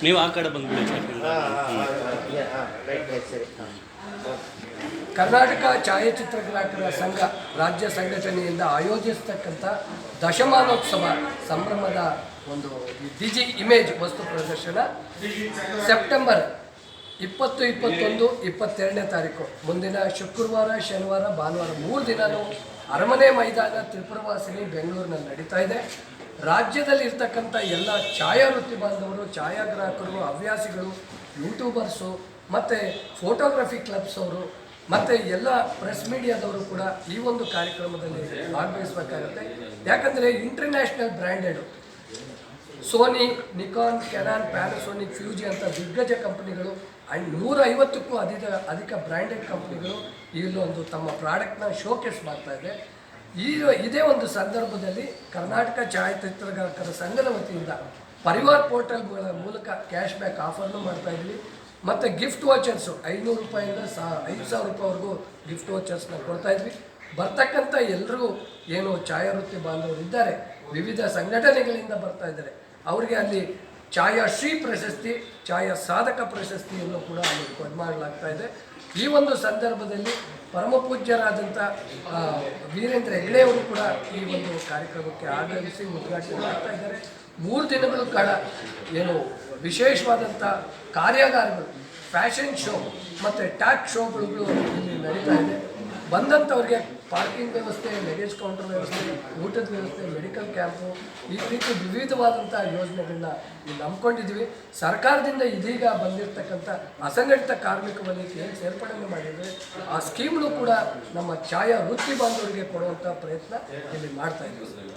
ನೀವು ಆ ಕಡೆ ಬಂದ್ಬಿಡಿ. ಕರ್ನಾಟಕ ಛಾಯಾಚಿತ್ರಗ್ರಾಹಕರ ಸಂಘ ರಾಜ್ಯ ಸಂಘಟನೆಯಿಂದ ಆಯೋಜಿಸತಕ್ಕಂಥ ದಶಮಾನೋತ್ಸವ ಸಂಭ್ರಮದ ಒಂದು ಡಿಜಿ ಇಮೇಜ್ ವಸ್ತು ಪ್ರದರ್ಶನ ಸೆಪ್ಟೆಂಬರ್ 20, 21, 22ನೇ ತಾರೀಕು ಮುಂದಿನ ಶುಕ್ರವಾರ, ಶನಿವಾರ, ಭಾನುವಾರ 3 ದಿನವೂ ಅರಮನೆ ಮೈದಾನ ತ್ರಿಪುರವಾಸಿನಿ ಬೆಂಗಳೂರಿನಲ್ಲಿ ನಡೀತಾ ಇದೆ. ರಾಜ್ಯದಲ್ಲಿ ಇರ್ತಕ್ಕಂಥ ಎಲ್ಲ ಛಾಯಾವೃತ್ತಿ ಬಾಂಧವರು, ಛಾಯಾಗ್ರಾಹಕರು, ಹವ್ಯಾಸಿಗಳು, ಯೂಟ್ಯೂಬರ್ಸು ಮತ್ತು ಫೋಟೋಗ್ರಫಿ ಕ್ಲಬ್ಸ್ ಅವರು ಮತ್ತು ಎಲ್ಲ ಪ್ರೆಸ್ ಮೀಡಿಯಾದವರು ಕೂಡ ಈ ಒಂದು ಕಾರ್ಯಕ್ರಮದಲ್ಲಿ ಭಾಗವಹಿಸಬೇಕಾಗುತ್ತೆ. ಯಾಕಂದರೆ international branded Sony, Nikon, Canon, Panasonic, Fuji ಅಂತ ದಿಗ್ಗಜ ಕಂಪನಿಗಳು ಆ್ಯಂಡ್ 150ಕ್ಕೂ ಅಧಿಕ ಬ್ರ್ಯಾಂಡೆಡ್ ಕಂಪ್ನಿಗಳು ಇಲ್ಲೊಂದು ತಮ್ಮ ಪ್ರಾಡಕ್ಟ್ನ ಶೋಕೇಸ್ ಮಾಡ್ತಾಯಿದೆ. ಇದೇ ಒಂದು ಸಂದರ್ಭದಲ್ಲಿ ಕರ್ನಾಟಕ ಛಾಯಾಚಿತ್ರಗಾರಕರ ಸಂಘದ ವತಿಯಿಂದ ಪರಿವಾರ್ ಪೋರ್ಟಲ್ಗಳ ಮೂಲಕ ಕ್ಯಾಶ್ ಬ್ಯಾಕ್ ಆಫರ್ನು ಮಾಡ್ತಾಯಿದ್ವಿ. ಮತ್ತು ಗಿಫ್ಟ್ ವಾಚರ್ಸು 500 ರೂಪಾಯಿಂದ 5,000 ರೂಪಾಯಿವರೆಗೂ ಗಿಫ್ಟ್ ವಾಚರ್ಸ್ನ ಕೊಡ್ತಾಯಿದ್ವಿ. ಬರ್ತಕ್ಕಂಥ ಎಲ್ಲರಿಗೂ ಏನು ಛಾಯಾವೃತ್ತಿ ಬಾಂಧವರು ಇದ್ದಾರೆ, ವಿವಿಧ ಸಂಘಟನೆಗಳಿಂದ ಬರ್ತಾ ಇದ್ದಾರೆ, ಅವರಿಗೆ ಅಲ್ಲಿ ಛಾಯಾಶ್ರೀ ಪ್ರಶಸ್ತಿ, ಛಾಯಾ ಸಾಧಕ ಪ್ರಶಸ್ತಿಯನ್ನು ಕೂಡ ಅಲ್ಲಿ ಮಾಡಲಾಗ್ತಾ ಇದೆ. ಈ ಒಂದು ಸಂದರ್ಭದಲ್ಲಿ ಪರಮಪೂಜ್ಯರಾದಂಥ ವೀರೇಂದ್ರ ಹೆಗ್ಡೆಯವರು ಕೂಡ ಈ ಒಂದು ಕಾರ್ಯಕ್ರಮಕ್ಕೆ ಆಗಮಿಸಿ ಉದ್ಘಾಟನೆ ಮಾಡ್ತಾ ಇದ್ದಾರೆ. 3 ದಿನಗಳ ಕಾಲ ಏನು ವಿಶೇಷವಾದಂಥ ಕಾರ್ಯಾಗಾರಗಳು, ಫ್ಯಾಷನ್ ಶೋ ಮತ್ತು ಟ್ಯಾಕ್ ಶೋಗಳು ಇಲ್ಲಿ ನಡೀತಾ ಇದೆ. ಬಂದಂಥವ್ರಿಗೆ ಪಾರ್ಕಿಂಗ್ ವ್ಯವಸ್ಥೆ, ಲಗೇಜ್ ಕೌಂಟರ್ ವ್ಯವಸ್ಥೆ, ಊಟದ ವ್ಯವಸ್ಥೆ, ಮೆಡಿಕಲ್ ಕ್ಯಾಂಪು, ಈ ರೀತಿ ವಿವಿಧವಾದಂಥ ಯೋಜನೆಗಳನ್ನ ಇಲ್ಲಿ ಹಮ್ಮಿಕೊಂಡಿದ್ವಿ. ಸರ್ಕಾರದಿಂದ ಇದೀಗ ಬಂದಿರತಕ್ಕಂಥ ಅಸಂಘಟಿತ ಕಾರ್ಮಿಕ ವಲಯಕ್ಕೆ ಏನು ಸೇರ್ಪಡೆ ಮಾಡಿದರೆ ಆ ಸ್ಕೀಮ್ನು ಕೂಡ ನಮ್ಮ ಛಾಯಾ ವೃತ್ತಿ ಬಾಂಧವರಿಗೆ ಕೊಡುವಂಥ ಪ್ರಯತ್ನ ಇಲ್ಲಿ ಮಾಡ್ತಾ ಇದ್ದೀವಿ.